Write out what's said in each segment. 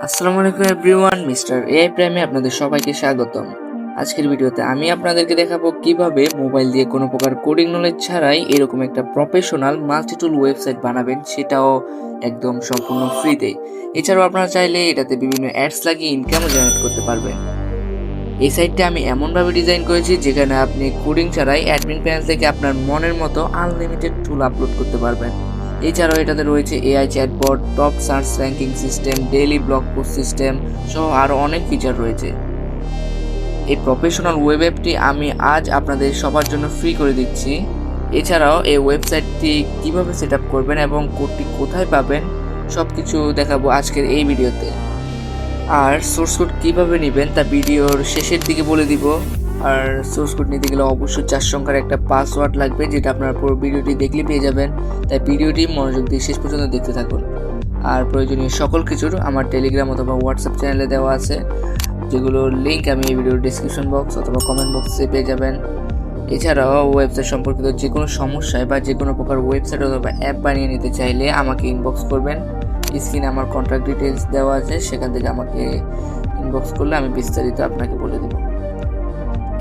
আসসালামু আলাইকুম everyone, mister AI প্রাইমে আপনাদের সবাইকে স্বাগতম। আজকের ভিডিওতে আমি আপনাদেরকে দেখাবো কিভাবে মোবাইল দিয়ে কোনো প্রকার কোডিং নলেজ ছাড়াই এরকম একটা প্রফেশনাল মাল্টিটুল ওয়েবসাইট বানাবেন, সেটাও একদম সম্পূর্ণ ফ্রিতে। এছাড়াও আপনারা চাইলে এটাতে বিভিন্ন অ্যাডস লাগিয়ে ইনকামও জেনারেট করতে পারবেন। এই সাইটটা আমি এমনভাবে ডিজাইন করেছি যেখানে আপনি কোডিং ছাড়াই অ্যাডমিন প্যানেল থেকে আপনার মনের মতো আনলিমিটেড টুল আপলোড করতে পারবেন। এছাড়াও এটাতে রয়েছে AI chatbot, top search ranking system, daily blog post system সহ আরও অনেক ফিচার রয়েছে। এই প্রফেশনাল ওয়েব অ্যাপটি আমি আজ আপনাদের সবার জন্য ফ্রি করে দিচ্ছি। এছাড়াও এই ওয়েবসাইটটি কিভাবে সেট আপ করবেন এবং কোডটি কোথায় পাবেন সব কিছু দেখাবো আজকের এই ভিডিওতে। আর সোর্স কোড কীভাবে নেবেন তা ভিডিওর শেষের দিকে বলে দিব। আর সোর্স কোড নিতে গেলে অবশ্যই 4 সংখ্যার একটা পাসওয়ার্ড লাগবে, যেটা আপনারা পুরো ভিডিওটি দেখলে পেয়ে যাবেন। তাই ভিডিওটি মনোযোগ দিয়ে শেষ পর্যন্ত দেখতে থাকুন। আর প্রয়োজনীয় সকল কিছুর আমার টেলিগ্রাম অথবা হোয়াটসঅ্যাপ চ্যানেলে দেওয়া আছে, যেগুলোর লিঙ্ক আমি এই ভিডিওর ডিসক্রিপশন বক্স অথবা কমেন্ট বক্সে পেয়ে যাবেন। এছাড়াও ওয়েবসাইট সম্পর্কিত যে কোনো সমস্যায় বা যে কোনো প্রকার ওয়েবসাইট অথবা অ্যাপ বানিয়ে নিতে চাইলে আমাকে ইনবক্স করবেন। স্ক্রিনে আমার কন্ট্যাক্ট ডিটেলস দেওয়া আছে, সেখান থেকে আমাকে ইনবক্স করলে আমি বিস্তারিত আপনাকে বলে দেব।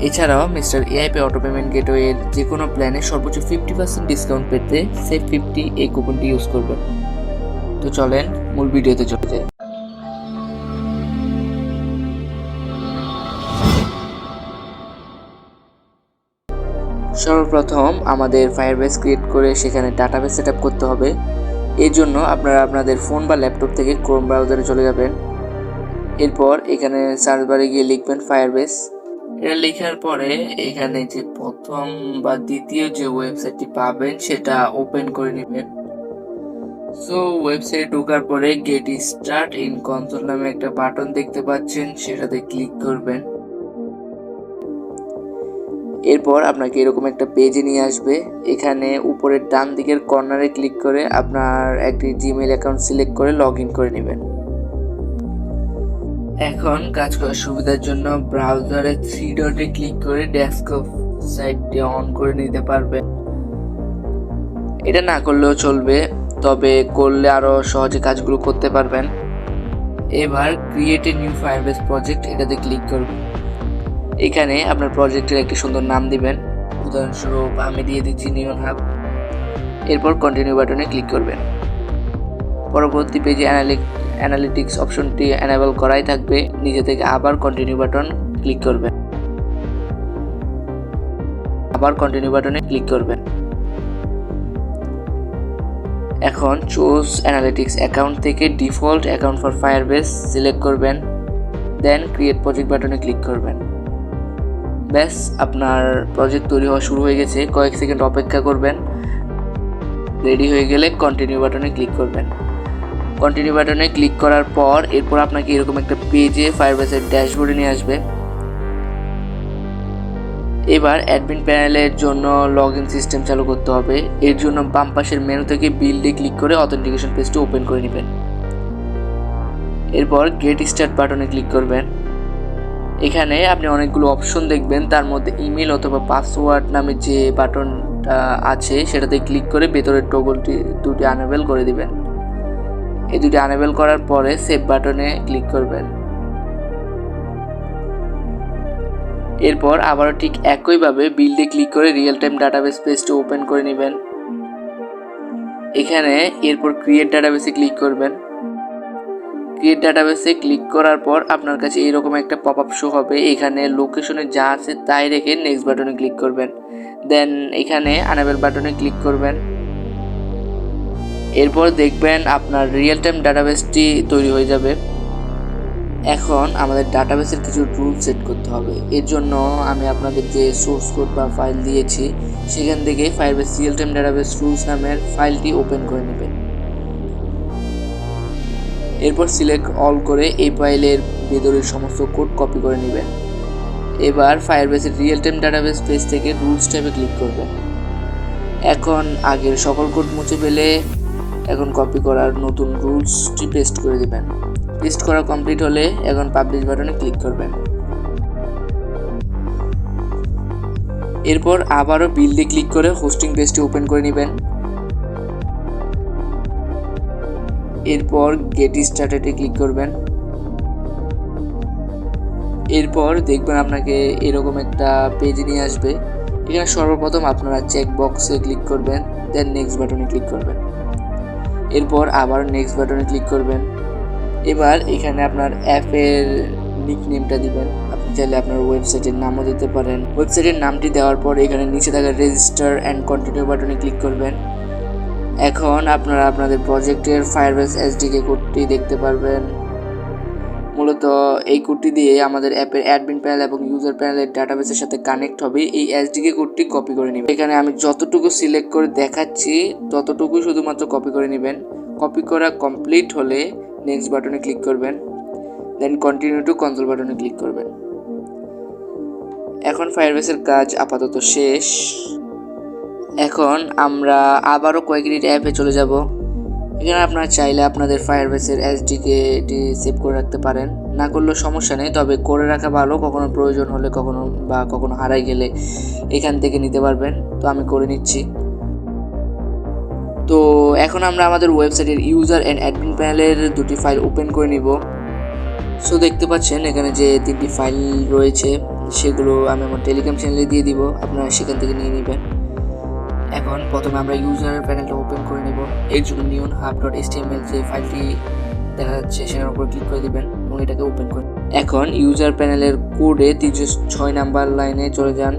এছাড়াও mister AI pay auto payment গেটওয়ের যে কোনো প্ল্যানে সর্বোচ্চ 50% ডিসকাউন্ট পেতে সেভ50 এই কুপনটি ইউজ করবেন। তো চলেন মূল ভিডিওতে চলে যাই। সর্বপ্রথম আমাদের ফায়ারবেস ক্রিয়েট করে সেখানে ডাটাবেস সেট আপ করতে হবে। এর জন্য আপনারা আপনাদের ফোন বা ল্যাপটপ থেকে ক্রোম ব্রাউজারে চলে যাবেন। এরপর এখানে সার্চ বারে গিয়ে লিখবেন ফায়ারবেস। এটা লেখার পরে এখানে যে প্রথম বা দ্বিতীয় যে ওয়েবসাইটটি পাবেন সেটা ওপেন করে নেবেন। সো ওয়েবসাইটে ঢোকার পরে গেট স্টার্ট ইন কনসোল নামে একটা বাটন দেখতে পাচ্ছেন, সেটাতে ক্লিক করবেন। এরপর আপনাকে এরকম একটা পেজে নিয়ে আসবে। এখানে উপরের ডান দিকের কর্নারে ক্লিক করে আপনার একটি জিমেইল অ্যাকাউন্ট সিলেক্ট করে লগ ইন করে নেবেন। এখন কাজ করার সুবিধার জন্য ব্রাউজারে 3 ডটে ক্লিক করে ডেস্কটপ সাইটটি অন করে নিতে পারবেন। এটা না করলেও চলবে, তবে করলে আরো সহজে কাজগুলো করতে পারবেন। এবার create a new Firebase project এটাতে ক্লিক করবেন। এখানে আপনার প্রজেক্টের একটি সুন্দর নাম দিবেন, উদাহরণস্বরূপ আমি দিয়ে দিচ্ছি নিয়ন হাব। এরপর কন্টিনিউ বাটনে ক্লিক করবেন। পরবর্তী পেজে অ্যানালিটিক্স অপশনটি এনেবল করাই থাকবে, নিজে থেকে আবার কন্টিনিউ বাটন ক্লিক করবেন। আবার কন্টিনিউ বাটনে ক্লিক করবেন। এখন চুজ অ্যানালিটিক্স অ্যাকাউন্ট থেকে default account for Firebase select করবেন, দেন ক্রিয়েট প্রজেক্ট বাটনে ক্লিক করবেন। ব্যাস, আপনার প্রজেক্ট তৈরি হওয়া শুরু হয়ে গেছে। কয়েক সেকেন্ড অপেক্ষা করবেন। রেডি হয়ে গেলে কন্টিনিউ বাটনে ক্লিক করবেন। কন্টিনিউ বাটনে ক্লিক করার পর এরপর আপনাকে এরকম একটা পেজে ফায়ারবেসের ড্যাশবোর্ডে নিয়ে আসবে। এবার অ্যাডমিন প্যানেলের জন্য লগ ইন সিস্টেম চালু করতে হবে। এর জন্য বাম পাশের মেনু থেকে বিল্ডে ক্লিক করে অথেন্টিকেশন পেজটি ওপেন করে নেবেন। এরপর গেট স্টার্ট বাটনে ক্লিক করবেন। এখানে আপনি অনেকগুলো অপশন দেখবেন, তার মধ্যে ইমেল অথবা পাসওয়ার্ড নামে যে বাটনটা আছে সেটাতে ক্লিক করে ভেতরের টগলটি দুটি আনেবল করে দিবেন। এই দুটি আনেবল করার পরে সেভ বাটনে ক্লিক করবেন। এরপর আবারও ঠিক একইভাবে বিল্ডে ক্লিক করে রিয়েল টাইম ডাটাবেস পেজটি ওপেন করে নেবেন। এখানে এরপর ক্রিয়েট ডাটাবেসে ক্লিক করবেন। ক্রিয়েট ডাটাবেসে ক্লিক করার পর আপনার কাছে এরকম একটা পপ আপ শো হবে। এখানে লোকেশনে যা আছে তাই রেখে নেক্সট বাটনে ক্লিক করবেন, দেন এখানে আনেবল বাটনে ক্লিক করবেন। এরপর দেখবেন আপনার রিয়েল টাইম ডাটাবেসটি তৈরি হয়ে যাবে। এখন আমাদের ডাটাবেসের কিছু রুল সেট করতে হবে। এর জন্য আমি আপনাদের যে সোর্স কোড বা ফাইল দিয়েছি সেখান থেকে Firebase real time database rules নামের ফাইলটি ওপেন করে নেবেন। এরপর সিলেক্ট অল করে এই ফাইলের ভেতরের সমস্ত কোড কপি করে নেবেন। এবার ফায়ারবেসের রিয়েল টাইম ডাটাবেস পেজ থেকে রুলস ট্যাবে ক্লিক করবেন। এখন আগের সকল কোড মুছে ফেলে এখন কপি করার নতুন রুলসটি পেস্ট করে দেবেন। পেস্ট করা কমপ্লিট হলে এখন পাবলিশ বাটনে ক্লিক করবেন। এরপর আবারও বিল্ডে ক্লিক করে হোস্টিং পেজটি ওপেন করে নেবেন। এরপর গেট স্টার্টেডে ক্লিক করবেন। এরপর দেখবেন আপনাকে এরকম একটা পেজে নিয়ে আসবে। এখানে সর্বপ্রথম আপনারা চেক বক্সে ক্লিক করবেন, দেন নেক্সট বাটনে ক্লিক করবেন। এরপর আবার নেক্সট বাটনে ক্লিক করবেন। এবার এখানে আপনার অ্যাপের নিকনেমটা দিবেন। আপনি চাইলে আপনার ওয়েবসাইটের নামও দিতে পারেন। ওয়েবসাইটের নামটি দেওয়ার পর এখানে নিচে থাকা রেজিস্টার অ্যান্ড কন্টিনিউ বাটনে ক্লিক করবেন। এখন আপনারা আপনাদের প্রজেক্টের ফায়ারবেস এসডিকে কোডটি দেখতে পারবেন। মূলত এই কোডটি দিয়ে আমাদের অ্যাপের অ্যাডমিন প্যানেল এবং ইউজার প্যানেলের ডাটাবেসের সাথে কানেক্ট হবে। এই এসডিকে কোডটি কপি করে নেবেন। এখানে আমি যতটুকু সিলেক্ট করে দেখাচ্ছি ততটুকুই শুধুমাত্র কপি করে নেবেন। কপি করা কমপ্লিট হলে নেক্সট বাটনে ক্লিক করবেন, দেন কন্টিনিউ টু কনসোল বাটনে ক্লিক করবেন। এখন ফায়ারবেসের কাজ আপাতত শেষ। এখন আমরা আবারও কোয়াকিরিট অ্যাপে চলে যাব। এখানে আপনারা চাইলে আপনাদের ফায়ারবেসের এসডিকেটি সেভ করে রাখতে পারেন, না করলেও সমস্যা নেই, তবে করে রাখা ভালো। কখনো প্রয়োজন হলে কখনো হারাই গেলে এখান থেকে নিতে পারবেন। তো আমি করে নিচ্ছি। তো এখন আমরা আমাদের ওয়েবসাইটের ইউজার অ্যান্ড অ্যাডমিন প্যানেলের দুটি ফাইল ওপেন করে নিব। সো দেখতে পাচ্ছেন এখানে যে 3টি ফাইল রয়েছে সেগুলো আমি আমার টেলিগ্রাম চ্যানেলে দিয়ে দিব, আপনারা সেখান থেকে নিয়ে নেবেন। এখন প্রথমে আমরা ইউজার প্যানেলটা ওপেন করে নেব। এর জন্য neonhub.html যে ফাইলটি দেখা যাচ্ছে সেটার উপর ক্লিক করে দিবেন এবং এটাকে ওপেন করে। এখন ইউজার প্যানেলের কোডে 306 নাম্বার লাইনে চলে যান।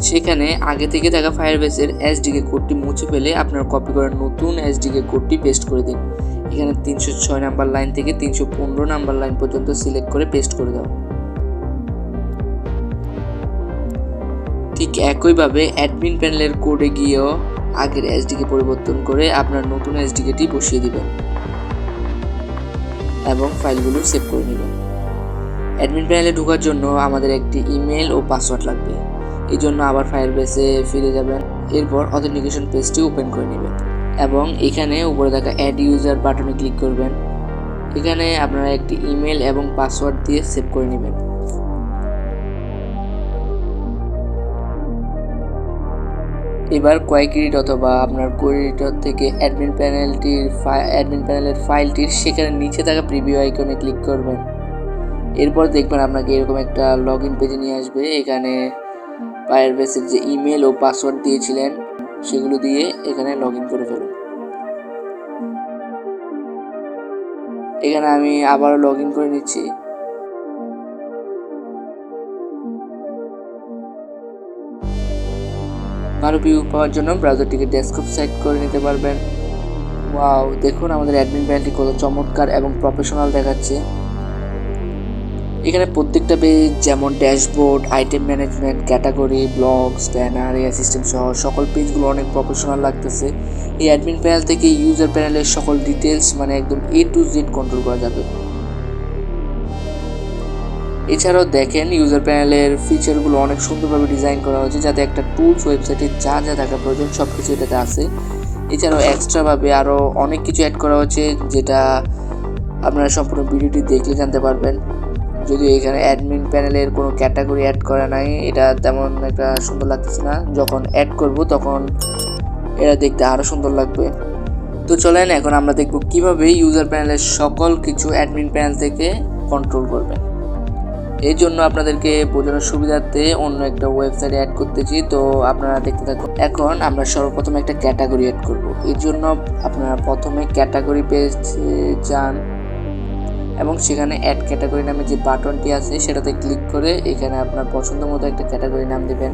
সেখানে আগে থেকে থাকা ফায়ারবেসের এসডিকে কোডটি মুছে ফেলে আপনার কপি করা নতুন এসডিকে কোডটি পেস্ট করে দিন। এখানে 306 নাম্বার লাইন থেকে 315 নাম্বার লাইন পর্যন্ত সিলেক্ট করে পেস্ট করে দাও। ঠিক একইভাবে অ্যাডমিন প্যানেলের কোডে গিয়েও আগের এসডিকে পরিবর্তন করে আপনার নতুন এসডিকেটি বসিয়ে দিবেন এবং ফাইলগুলো সেভ করে নেবেন। অ্যাডমিন প্যানেলে ঢোকার জন্য আমাদের একটি ইমেল ও পাসওয়ার্ড লাগবে। এই জন্য আবার ফায়ারবেসে ফিরে যাবেন। এরপর অথেন্টিকেশন পেজটি ওপেন করে নেবেন এবং এখানে উপরে দেখা অ্যাড ইউজার বাটনে ক্লিক করবেন। এখানে আপনারা একটি ইমেল এবং পাসওয়ার্ড দিয়ে সেভ করে নেবেন। এবার কোয়াকিরিট অথবা আপনার কোয়ারিটর থেকে অ্যাডমিন প্যানেলের ফাইলটির সেখানে নিচে থাকা প্রিভিউ আইকনে ক্লিক করবেন। এরপর দেখবেন আপনাকে এরকম একটা লগ ইন পেজে নিয়ে আসবে। এখানে ফায়ারবেসের যে ইমেল ও পাসওয়ার্ড দিয়েছিলেন সেগুলো দিয়ে এখানে লগ ইন করে ফেলুন। এখানে আমি আবারও লগ ইন করে নিচ্ছি। ভালো ভিউ পাওয়ার জন্য ব্রাউজারটিকে ডেস্কটপ সেট করে নিতে পারবেন। ওয়াও, দেখুন আমাদের অ্যাডমিন প্যানেলটি কত চমৎকার এবং প্রফেশনাল দেখাচ্ছে। এখানে প্রত্যেকটা পেজ যেমন dashboard, item management, category, blogs, banner, system সহ সকল পেজগুলো অনেক প্রফেশনাল লাগতেছে। এই অ্যাডমিন প্যানেল থেকে ইউজার প্যানেলের সকল ডিটেলস মানে একদম A to Z কন্ট্রোল করা যাবে। এছাড়াও দেখেন ইউজার প্যানেলের ফিচারগুলো অনেক সুন্দরভাবে ডিজাইন করা হয়েছে, যাতে একটা টুলস ওয়েবসাইটে যা যা থাকা প্রয়োজন সব কিছু এটাতে আছে। এছাড়াও এক্সট্রাভাবে আরও অনেক কিছু অ্যাড করা হয়েছে, যেটা আপনারা সম্পূর্ণ ভিডিওটি দেখলে জানতে পারবেন। যদিও এখানে অ্যাডমিন প্যানেলের কোনো ক্যাটাগরি অ্যাড করা নাই, এটা তেমন একটা সুন্দর লাগতেছে না। যখন অ্যাড করব তখন এটা দেখতে আরও সুন্দর লাগবে। তো চলেন এখন আমরা দেখব কিভাবে ইউজার প্যানেলের সকল কিছু অ্যাডমিন প্যানেল থেকে কন্ট্রোল করবেন। এই জন্য আপনাদেরকে বোঝানোর সুবিধার্থে অন্য একটা ওয়েবসাইট অ্যাড করতেছি, তো আপনারা দেখতে থাকুন। এখন আমরা সর্বপ্রথম একটা ক্যাটাগরি অ্যাড করব। এর জন্য আপনারা প্রথমে ক্যাটাগরি পেজে যান এবং সেখানে অ্যাড ক্যাটাগরি নামে যে বাটনটি আছে সেটাতে ক্লিক করে এখানে আপনার পছন্দ মতো একটা ক্যাটাগরি নাম দেবেন।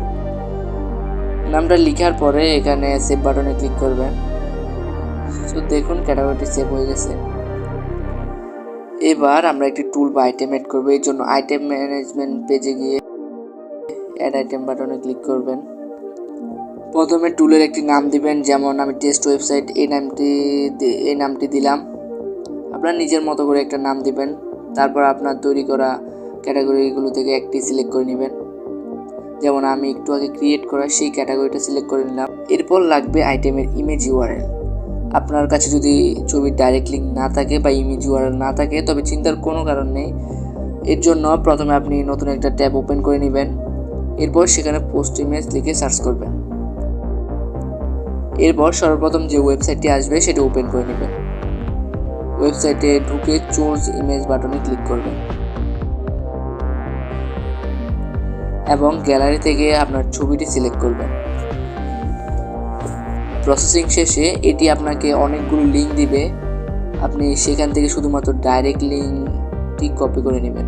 নামটা লেখার পরে এখানে সেভ বাটনে ক্লিক করবেন। তো দেখুন ক্যাটাগরিটি সেভ হয়ে গেছে। এবার আমরা একটি টুল বা আইটেম অ্যাড করবো। এর জন্য আইটেম ম্যানেজমেন্ট পেজে গিয়ে অ্যাড আইটেম বাটনে ক্লিক করবেন। প্রথমে টুলের একটি নাম দিবেন, যেমন আমি টেস্ট ওয়েবসাইট এই নামটি দিলাম। আপনার নিজের মতো করে একটা নাম দিবেন। তারপর আপনার তৈরি করা ক্যাটাগরিগুলো থেকে একটি সিলেক্ট করে নেবেন। যেমন আমি একটু আগে ক্রিয়েট করা সেই ক্যাটাগরিটা সিলেক্ট করে নিলাম। এরপর লাগবে আইটেমের ইমেজ ইউআরএল। আপনার কাছে যদি ছবির ডাইরেক্ট লিঙ্ক না থাকে বা ইমেজ ইউআরএল না থাকে তবে চিন্তার কোনো কারণ নেই। এর জন্য প্রথমে আপনি নতুন একটা ট্যাব ওপেন করে নেবেন। এরপর সেখানে পোস্ট ইমেজ লিখে সার্চ করবেন। এরপর সর্বপ্রথম যে ওয়েবসাইটটি আসবে সেটা ওপেন করে নেবেন। ওয়েবসাইটে ঢুকে চুজ ইমেজ বাটনে ক্লিক করবেন। এবং গ্যালারি থেকে আপনার ছবিটি সিলেক্ট করবেন। প্রসেসিং শেষে এটি আপনাকে অনেকগুলো লিঙ্ক দিবে, আপনি সেখান থেকে শুধুমাত্র ডাইরেক্ট লিঙ্কটি কপি করে নেবেন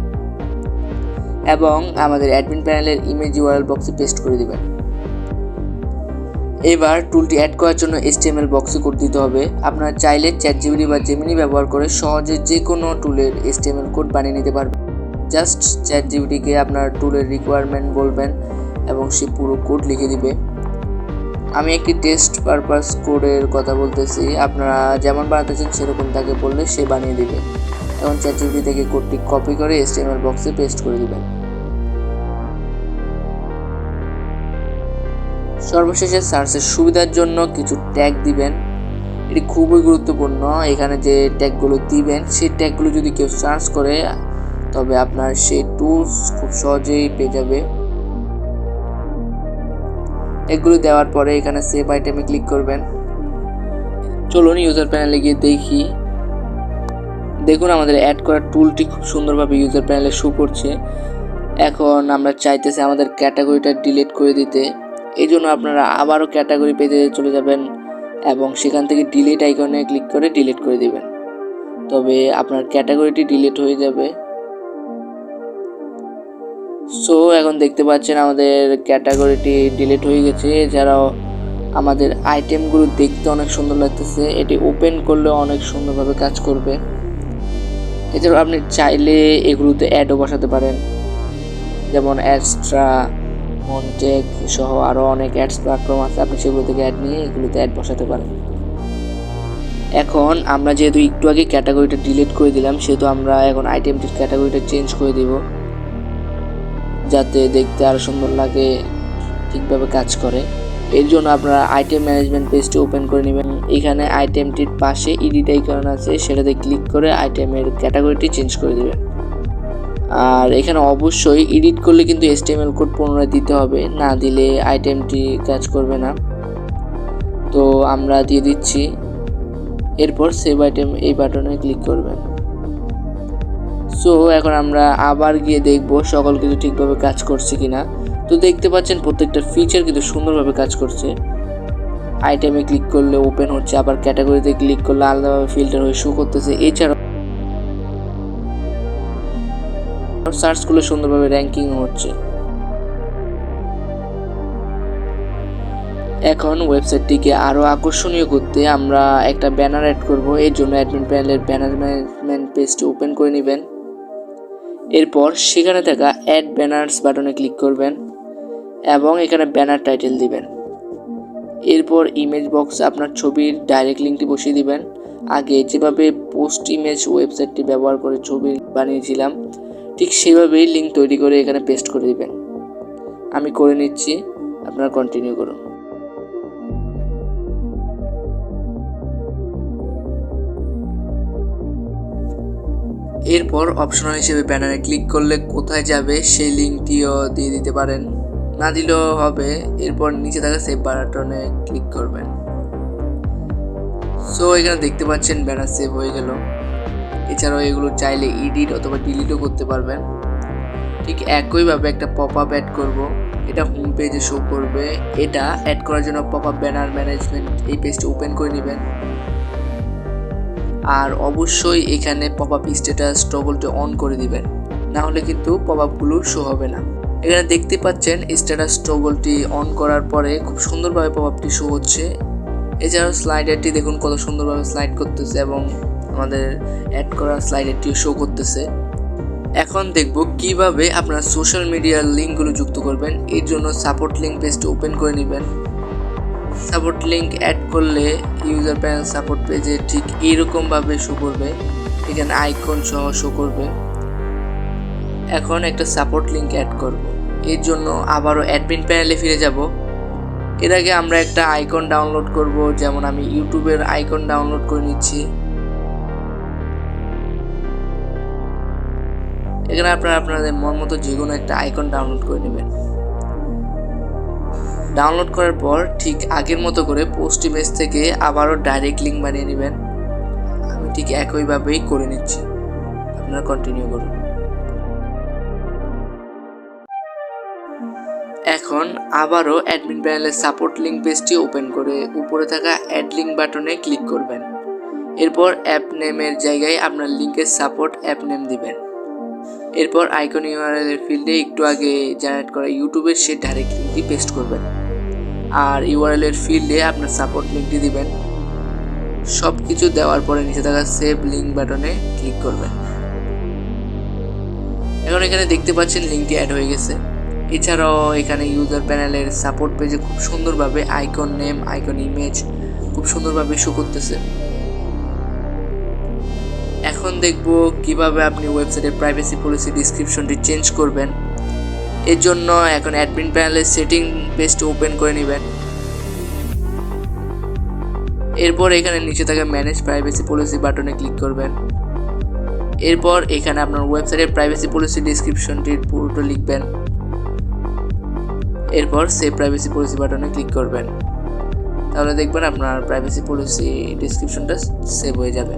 এবং আমাদের অ্যাডমিন প্যানেলের ইমেজ ইউআরএল বক্সে পেস্ট করে দিবেন। এবার টুলটি অ্যাড করার জন্য HTML বক্সে কোড দিতে হবে। আপনারা চাইলে চ্যাটজিপিটি বা জেমিনি ব্যবহার করে সহজে যে কোনো টুলের HTML কোড বানিয়ে নিতে পারবেন। জাস্ট চ্যাটজিপিটিকে আপনার টুলের রিকোয়ারমেন্ট বলবেন এবং সে পুরো কোড লিখে দিবে। আমি একটি টেস্ট পারপাস কোডের কথা বলতেছি, আপনারা যেমন বানাতে চান সেরকম তাকে বললে সে বানিয়ে দিবে। এখন চ্যাটজিপিটি থেকে কোডটি কপি করে HTML বক্সে পেস্ট করে দিবেন। সর্বশেষে সার্চের সুবিধার জন্য কিছু ট্যাগ দিবেন, এটি খুবই গুরুত্বপূর্ণ। এখানে যে ট্যাগগুলো দিবেন সেই ট্যাগগুলো যদি কেউ সার্চ করে তবে আপনার সেই টুলস খুব সহজেই পেয়ে যাবে। এগুলো দেওয়ার পরে এখানে সেভ আইটেমে ক্লিক করবেন। চলুন ইউজার প্যানেলে গিয়ে দেখি। দেখুন আমাদের অ্যাড করা টুলটি খুব সুন্দরভাবে ইউজার প্যানেলে শো করছে। এখন আমরা চাইতেছি আমাদের ক্যাটাগরিটা ডিলিট করে দিতে, এই জন্য আপনারা আবারও ক্যাটাগরি পেজে চলে যাবেন এবং সেখান থেকে ডিলিট আইকনে ক্লিক করে ডিলিট করে দিবেন, তবে আপনার ক্যাটাগরিটি ডিলিট হয়ে যাবে। সো এখন দেখতে পাচ্ছেন আমাদের ক্যাটাগরিটি ডিলিট হয়ে গেছে। এছাড়াও আমাদের আইটেমগুলো দেখতে অনেক সুন্দর লাগতেছে, এটি ওপেন করলে অনেক সুন্দরভাবে কাজ করবে। এছাড়াও আপনি চাইলে এগুলোতে অ্যাডও বসাতে পারেন, যেমন অ্যাডস্ট্রা, মনটেক সহ আরও অনেক অ্যাডস প্ল্যাটফর্ম আছে, আপনি সেগুলো থেকে অ্যাড নিয়ে এগুলোতে অ্যাড বসাতে পারেন। এখন আমরা যেহেতু একটু আগে ক্যাটাগরিটা ডিলিট করে দিলাম, সেহেতু আমরা এখন আইটেমটির ক্যাটাগরিটা চেঞ্জ করে দিব যাতে দেখতে আরও সুন্দর লাগে, ঠিকভাবে কাজ করে। এর জন্য আপনারা আইটেম ম্যানেজমেন্ট পেজটি ওপেন করে নেবেন। এখানে আইটেমটির পাশে এডিট আইকন আছে, সেটাতে ক্লিক করে আইটেমের ক্যাটাগরিটি চেঞ্জ করে দেবেন। আর এখানে অবশ্যই এডিট করলে কিন্তু HTML কোড পুনরায় দিতে হবে, না দিলে আইটেমটি কাজ করবে না। তো আমরা দিয়ে দিচ্ছি। এরপর সেভ আইটেম এই বাটনে ক্লিক করবেন। সো এখন আমরা আবার গিয়ে দেখব সকল কিছু ঠিকভাবে কাজ করছে কিনা। তো দেখতে পাচ্ছেন প্রত্যেকটা ফিচার কিন্তু সুন্দরভাবে কাজ করছে। আইটেমে ক্লিক করলে ওপেন হচ্ছে, আবার ক্যাটাগরিতে ক্লিক করলে আলাদাভাবে ফিল্টার হয়ে শো করতেছে। এছাড়াও সার্চ করলে সুন্দরভাবে র্যাঙ্কিং হচ্ছে। এখন ওয়েবসাইটটিকে আরও আকর্ষণীয় করতে আমরা একটা ব্যানার অ্যাড করব। এর জন্য অ্যাডমিন প্যানেলের ব্যানার ম্যানেজমেন্ট পেজটি ওপেন করে নেবেন। এরপর সেখানে থাকা অ্যাড ব্যানার্স বাটনে ক্লিক করবেন এবং এখানে ব্যানার টাইটেল দিবেন। এরপর ইমেজ বক্সে আপনার ছবির ডাইরেক্ট লিঙ্কটি বসিয়ে দিবেন। আগে যেভাবে পোস্ট ইমেজ ওয়েবসাইটটি ব্যবহার করে ছবি বানিয়েছিলাম ঠিক সেভাবেই লিঙ্ক তৈরি করে এখানে পেস্ট করে দিবেন। আমি করে নিচ্ছি, আপনারা কন্টিনিউ করুন। এরপর অপশনাল হিসেবে ব্যানারে ক্লিক করলে কোথায় যাবে সেই লিঙ্কটিও দিয়ে দিতে পারেন, না দিলেও হবে। এরপর নিচে থাকা সেভ বাটনে ক্লিক করবেন। সো এখানে দেখতে পাচ্ছেন ব্যানার সেভ হয়ে গেল। এছাড়াও এগুলো চাইলে এডিট অথবা ডিলিটও করতে পারবেন। ঠিক একইভাবে একটা পপ আপ অ্যাড করব, এটা হোম পেজে শো করবে। এটা অ্যাড করার জন্য পপ আপ ব্যানার ম্যানেজমেন্ট এই পেজটি ওপেন করে নেবেন। আর অবশ্যই এখানে পপ আপ স্ট্যাটাস টগলটি অন করে দিবেন, না হলে কিন্তু পপ আপগুলো শো হবে না। এখানে দেখতে পাচ্ছেন স্ট্যাটাস টগলটি অন করার পরে খুব সুন্দরভাবে পপ আপটি শো হচ্ছে। এছাড়াও স্লাইডারটি দেখুন কত সুন্দরভাবে স্লাইড করতেছে এবং আমাদের অ্যাড করা স্লাইডারটিও শো করতেছে। এখন দেখব কিভাবে আপনারা সোশ্যাল মিডিয়ার লিঙ্কগুলো যুক্ত করবেন। এর জন্য সাপোর্ট লিঙ্ক পেজটি ওপেন করে নেবেন। সাপোর্ট লিঙ্ক অ্যাড করলে ইউজার প্যানেল সাপোর্ট পেজে ঠিক এইরকমভাবে শো করবে, এখানে আইকন সহ শো করবে। এখন একটা সাপোর্ট লিঙ্ক অ্যাড করব। এর জন্য আবারও অ্যাডমিন প্যানেলে ফিরে যাব। এর আগে আমরা একটা আইকন ডাউনলোড করব, যেমন আমি ইউটিউবের আইকন ডাউনলোড করে নিচ্ছি। এখানে আপনারা আপনাদের মন মতো যে কোনো একটা আইকন ডাউনলোড করে নেবেন। ডাউনলোড করার পর ঠিক আগের মতো করে পোস্ট ইমেজ থেকে আবারও ডাইরেক্ট লিঙ্ক বানিয়ে নেবেন। আমি ঠিক একইভাবেই করে নিচ্ছি, আপনারা কন্টিনিউ করুন। এখন আবারও অ্যাডমিন প্যানেলের সাপোর্ট লিঙ্ক পেজটি ওপেন করে উপরে থাকা অ্যাড লিঙ্ক বাটনে ক্লিক করবেন। এরপর অ্যাপ নেমের জায়গায় আপনার লিঙ্কের সাপোর্ট অ্যাপ নেম দিবেন। এরপর আইকন ইউআরএল এর ফিল্ডে একটু আগে জেনারেট করা ইউটিউবের সেই ডাইরেক্ট লিঙ্কটি পেস্ট করবেন, আর ইউআরএল এর ফিল্ডে আপনার সাপোর্ট লিঙ্কটি দিবেন। সব কিছু দেওয়ার পরে নিচে থাকা সেভ লিঙ্ক বাটনে ক্লিক করবেন। এখন এখানে দেখতে পাচ্ছেন লিঙ্কটি অ্যাড হয়ে গেছে। এছাড়াও এখানে ইউজার প্যানেলের সাপোর্ট পেজে খুব সুন্দরভাবে আইকন নেম, আইকন ইমেজ খুব সুন্দরভাবে শো করতেছে। এখন দেখব কিভাবে আপনি ওয়েবসাইটের প্রাইভেসি পলিসি ডেসক্রিপশনটি চেঞ্জ করবেন। এর জন্য এখন অ্যাডমিন প্যানেলের সেটিং পেজটি ওপেন করে নেবেন। এরপর এখানে নিচে থাকা ম্যানেজ প্রাইভেসি পলিসি বাটনে ক্লিক করবেন। এরপর এখানে আপনার ওয়েবসাইটের প্রাইভেসি পলিসি ডেসক্রিপশনটির পুরোটা লিখবেন। এরপর সেভ প্রাইভেসি পলিসি বাটনে ক্লিক করবেন। তাহলে দেখবেন আপনার প্রাইভেসি পলিসি ডেসক্রিপশনটা সেভ হয়ে যাবে।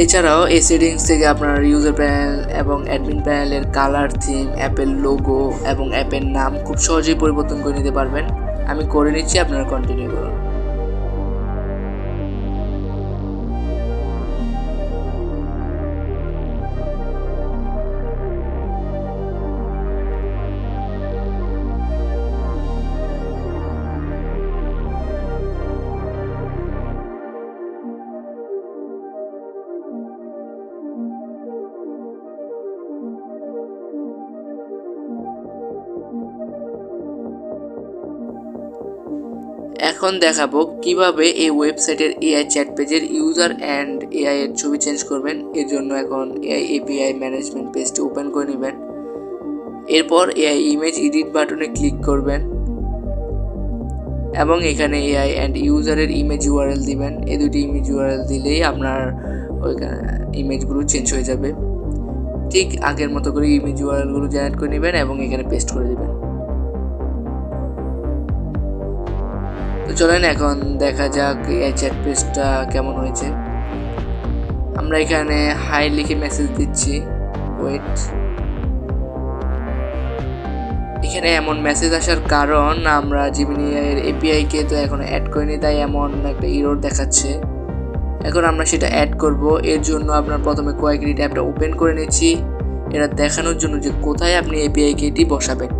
এছাড়াও এই সেটিংস থেকে আপনার ইউজার প্যানেল এবং অ্যাডমিন প্যানেলের কালার, থিম, অ্যাপের লোগো এবং অ্যাপের নাম খুব সহজেই পরিবর্তন করে নিতে পারবেন। আমি করে নিচ্ছি, আপনারা কন্টিনিউ করুন। এখন দেখাবো কিভাবে এই ওয়েবসাইটের এআই চ্যাট পেজের ইউজার অ্যান্ড এআই এর ছবি চেঞ্জ করবেন। এর জন্য এখন এআই এপিআই ম্যানেজমেন্ট পেজটি ওপেন করে নেবেন। এরপর এআই ইমেজ এডিট বাটনে ক্লিক করবেন এবং এখানে এআই অ্যান্ড ইউজারের ইমেজ ইউআরএল দিবেন। এই দুটি ইমেজ ইউআরএল দিলেই আপনার ওইখানে ইমেজগুলো চেঞ্জ হয়ে যাবে। ঠিক আগের মতো করে ইমেজ ইউআরএলগুলো জেনারেট করে নেবেন এবং এখানে পেস্ট করে দেবেন। তো চলেন এখন দেখা যাক এই চ্যাট পেজটা কেমন হয়েছে। আমরা এখানে হাই লিখে মেসেজ দিচ্ছি, ওয়েট। এখানে এমন মেসেজ আসার কারণ আমরা জিমিনি এর এপিআই কে তো এখন অ্যাড করিনি, তাই এমন একটা এরর দেখাচ্ছে। এখন আমরা সেটা অ্যাড করব। এর জন্য আপনার প্রথমে কোয়াইক্রিট অ্যাপটা ওপেন করে নিচ্ছি, এটা দেখানোর জন্য যে কোথায় আপনি এপিআই কেটি বসাবেন।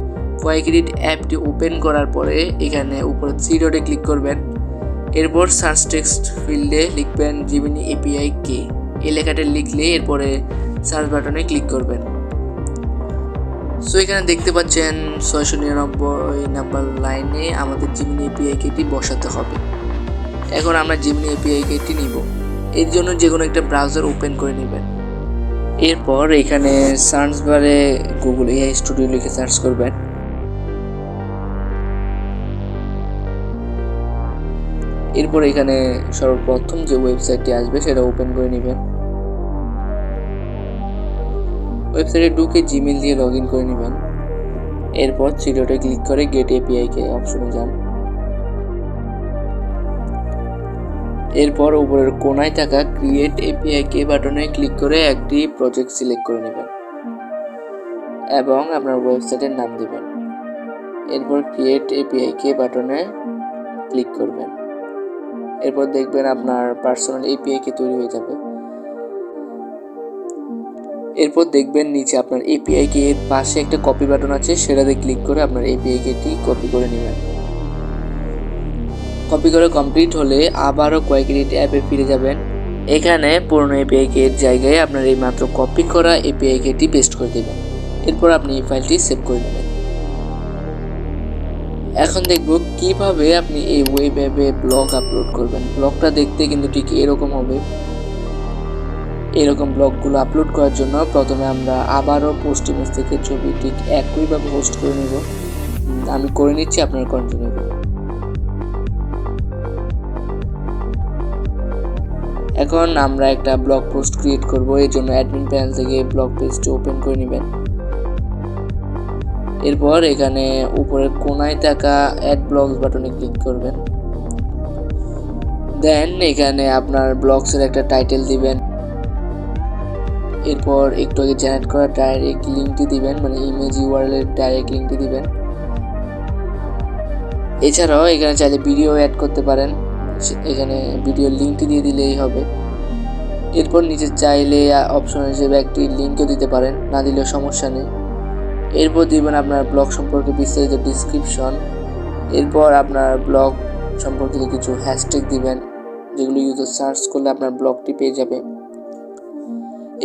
কোয়াইক্রিট অ্যাপটি ওপেন করার পরে এখানে উপরে থ্রি ডটে ক্লিক করবেন। এরপর সার্চ টেক্সট ফিল্ডে লিখবেন জিমিনি এপিআই কে, এই লেখাটা লিখলে এরপরে সার্চ বাটনে ক্লিক করবেন। সো এখানে দেখতে পাচ্ছেন 699 নাম্বার লাইনে আমাদের জিমিনি এপিআই কেটি বসাতে হবে। এখন আমরা জিমিনি এপিআই কেটি নিব। এর জন্য যে কোনো একটা ব্রাউজার ওপেন করে নেবেন। এরপর এখানে সার্চ বারে গুগল এআই স্টুডিও লিখে সার্চ করবেন। এরপর এখানে সর্বপ্রথম যে ওয়েবসাইটটি আসবে সেটা ওপেন করে নেবেন। ওয়েবসাইটে ঢুকে জিমেল দিয়ে লগ ইন করে নেবেন। এরপর থ্রি ডটে ক্লিক করে গেট এপিআই কে অপশনে যান। এরপর উপরের কোনায় থাকা ক্রিয়েট এপিআই কে বাটনে ক্লিক করে একটি প্রজেক্ট সিলেক্ট করে নেবেন এবং আপনার ওয়েবসাইটের নাম দেবেন। এরপর ক্রিয়েট এপিআই কে বাটনে ক্লিক করবেন। এরপর দেখবেন আপনার পার্সোনাল এপিআই কে তৈরি হয়ে যাবে। এরপর দেখবেন নিচে আপনার এপিআই কে এর পাশে একটা কপি বাটন আছে, সেটাতে ক্লিক করে আপনার এপিআই কেটি কপি করে নেবেন। কপি করে কমপ্লিট হলে আবারও কোয়াইক্রিট অ্যাপে ফিরে যাবেন। এখানে পুরনো এপিআই কে এর জায়গায় আপনার এই মাত্র কপি করা এপিআই কেটি পেস্ট করে দেবেন। এরপর আপনি এই ফাইলটি সেভ করে নেবেন। এখন দেখব কিভাবে আপনি এই ওয়েব অ্যাপে ব্লগ আপলোড করবেন। ব্লগটা দেখতে কিন্তু ঠিক এরকম হবে। এরকম ব্লগগুলো আপলোড করার জন্য প্রথমে আমরা আবারও পোস্ট ইমেজ থেকে ছবি ঠিক একইভাবে হোস্ট করে নেব। আমি করে নিচ্ছি, আপনারা কন্টিনিউ করুন। এখন আমরা একটা ব্লগ পোস্ট ক্রিয়েট করব। এর জন্য অ্যাডমিন প্যানেল থেকে ব্লগ পেজটি ওপেন করে নেবেন। এরপর এখানে উপরের কোনায় থাকা অ্যাড ব্লগস বাটনে ক্লিক করবেন। দেন এখানে আপনার ব্লগসের একটা টাইটেল দিবেন। এরপর একটু আগে জেনারেট করা ডাইরেক্ট লিঙ্কটি দিবেন, মানে ইমেজ ইউআরএল এর ডাইরেক্ট লিঙ্কটি দিবেন। এছাড়াও এখানে চাইলে ভিডিও অ্যাড করতে পারেন, এখানে ভিডিওর লিঙ্কটি দিয়ে দিলেই হবে। এরপর নিচে চাইলে অপশন হিসেবে একটি লিঙ্কও দিতে পারেন, না দিলেও সমস্যা নেই। এরপর দিবেন আপনার ব্লগ সম্পর্কে বিস্তারিত ডিসক্রিপশন। এরপর আপনার ব্লগ সম্পর্কিত কিছু হ্যাশট্যাগ দিবেন, যেগুলো ইউজার সার্চ করলে আপনার ব্লগটি পেয়ে যাবে।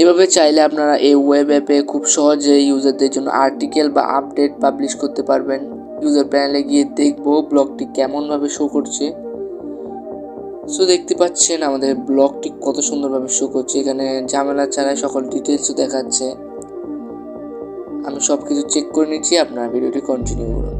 এভাবে চাইলে আপনারা এই ওয়েব অ্যাপে খুব সহজে ইউজারদের জন্য আর্টিকেল বা আপডেট পাবলিশ করতে পারবেন। ইউজার প্যানেলে গিয়ে দেখবো ব্লগটি কেমনভাবে শো করছে। সো দেখতে পাচ্ছেন আমাদের ব্লগটি কত সুন্দরভাবে শো করছে, এখানে ঝামেলা ছাড়াই সকল ডিটেলসও দেখাচ্ছে। আমি সব কিছু চেক করে নিচ্ছি, আপনার ভিডিওটি কন্টিনিউ করুন।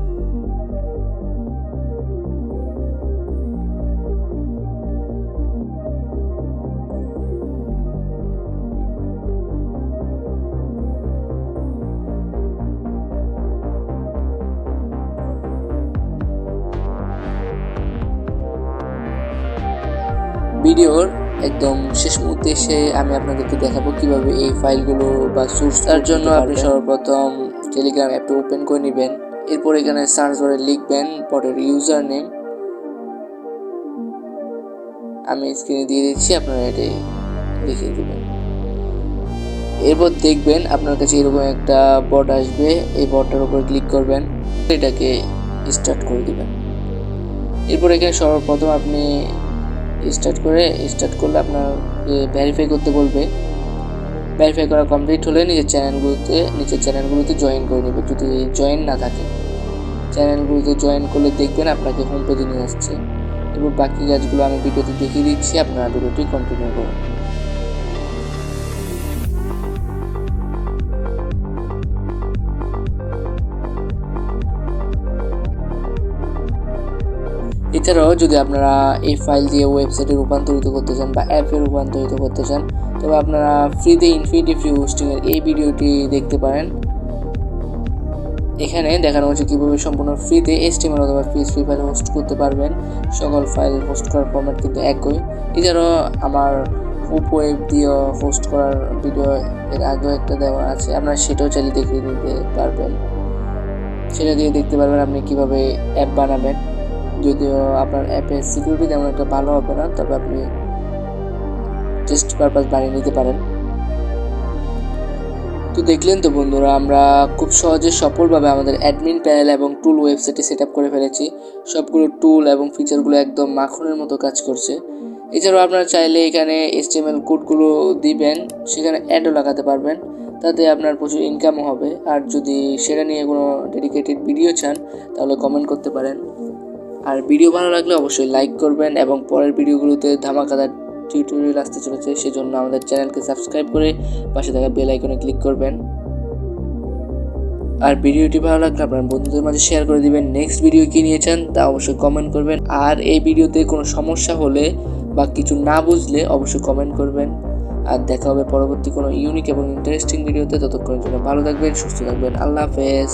ভিডিওর একদম শেষ মুহূর্তে এসে আমি আপনাদেরকে দেখাবো কিভাবে এই ফাইলগুলো বা সোর্স। তার জন্য আপনি সর্বপ্রথম টেলিগ্রাম অ্যাপটা ওপেন করে নেবেন। এরপর এখানে সার্চ বারে লিখবেন বটের ইউজার নেম, আমি স্ক্রিনে দিয়ে দিচ্ছি, আপনারা এটাই লিখে দেবেন। এরপর দেখবেন আপনার কাছে এরকম একটা বট আসবে, এই বটটার উপর ক্লিক করবেন, এটাকে স্টার্ট করে দিবেন। এরপর এখানে সর্বপ্রথম আপনি স্টার্ট করলে আপনার ভেরিফাই করতে বলবে। ভেরিফাই করা কমপ্লিট হলে নিচের চ্যানেলগুলোতে জয়েন করে নেবে। যদি জয়েন না থাকে, চ্যানেলগুলোতে জয়েন করলে দেখবেন আপনাকে হোম পেজে নিয়ে আসছে। এরপর বাকি কাজগুলো আমি ভিডিওতে দেখিয়ে দিচ্ছি, আপনারা ভিডিওটি কন্টিনিউ করুন। এছাড়াও যদি আপনারা এই ফাইল দিয়ে ওয়েবসাইটে রূপান্তরিত করতে চান বা অ্যাপে রূপান্তরিত করতে চান, তবে আপনারা ফ্রিতে ইনফিনিটি ফ্রি হোস্টিংয়ের এই ভিডিওটি দেখতে পারেন। এখানে দেখানো হচ্ছে কীভাবে সম্পূর্ণ ফ্রিতে HTML অথবা PHP ফাইল হোস্ট করতে পারবেন। সকল ফাইল হোস্ট করার ফরম্যাট কিন্তু একই। এছাড়াও আমার হুপ ওয়েব দিয়ে হোস্ট করার ভিডিও এর আগেও একটা দেওয়া আছে, আপনারা সেটাও চাইলে দেখে নিতে পারবেন। সেটা দিয়ে দেখতে পারবেন আপনি কীভাবে অ্যাপ বানাবেন। যদিও আপনার অ্যাপের সিকিউরিটি তেমন একটা ভালো হবে না, তবে আপনি টেস্ট পারপাস বানিয়ে নিতে পারেন। তো দেখলেন তো বন্ধুরা, আমরা খুব সহজে সফলভাবে আমাদের অ্যাডমিন প্যানেল এবং টুল ওয়েবসাইটে সেট আপ করে ফেলেছি। সবগুলো টুল এবং ফিচারগুলো একদম মাখনের মতো কাজ করছে। এছাড়াও আপনারা চাইলে এখানে HTML কোডগুলো দিবেন, সেখানে অ্যাডও লাগাতে পারবেন, তাতে আপনার প্রচুর ইনকামও হবে। আর যদি সেটা নিয়ে কোনো ডেডিকেটেড ভিডিও চান তাহলে কমেন্ট করতে পারেন। আর ভিডিও ভালো লাগলে অবশ্যই লাইক করবেন, এবং পরের ভিডিওগুলোতে ধামাকাদার টিউটোরিয়াল আসতে চলেছে, সেজন্য আমাদের চ্যানেলকে সাবস্ক্রাইব করে পাশে থাকা বেল আইকনে ক্লিক করবেন। আর ভিডিওটি ভালো লাগলে আপনার বন্ধুদের মাঝে শেয়ার করে দিবেন। নেক্সট ভিডিও কী নিয়ে চান তা অবশ্যই কমেন্ট করবেন। আর এই ভিডিওতে কোনো সমস্যা হলে বা কিছু না বুঝলে অবশ্যই কমেন্ট করবেন। আর দেখা হবে পরবর্তী কোনো ইউনিক এবং ইন্টারেস্টিং ভিডিওতে। ততক্ষণের জন্য ভালো থাকবেন, সুস্থ থাকবেন। আল্লাহ হাফেজ।